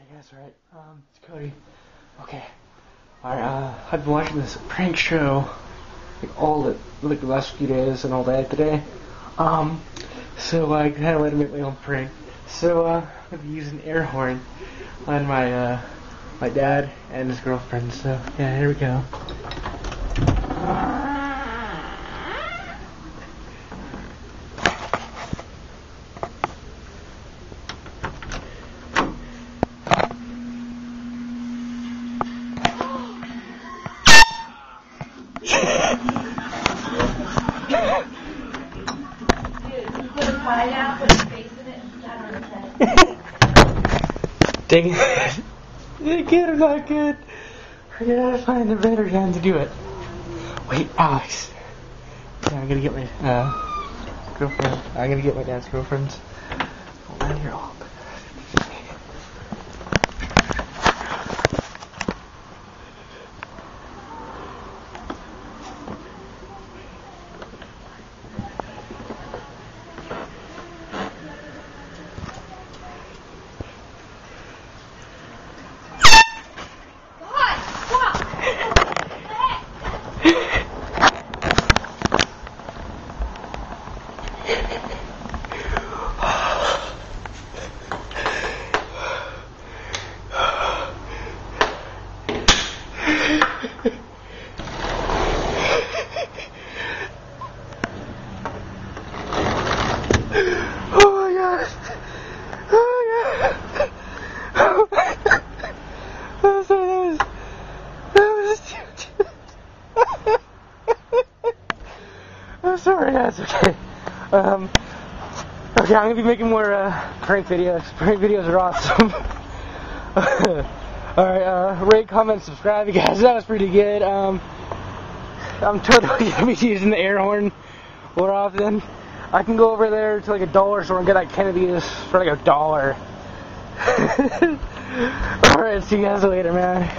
Yeah, that's right. It's Cody. Okay. Alright, I've been watching this prank show the last few days and all that today. So I kind of let him make my own prank. So I'm gonna be using an air horn on my my dad and his girlfriend. So yeah, here we go. Dang it. Is it good or not good? I gotta find a better time to do it. Wait, Alex. Yeah, I'm gonna get my girlfriend. I'm gonna get my dad's girlfriend's. Hold on here. Oh my god! Oh my god! I'm sorry, that was I'm sorry, guys. Okay. Okay, I'm gonna be making more prank videos. Prank videos are awesome. Alright, rate, comment, subscribe, you guys. That was pretty good. I'm totally gonna be using the air horn more often. I can go over there to like a dollar store and get like Kennedy's for like $1. Alright, see you guys later, man.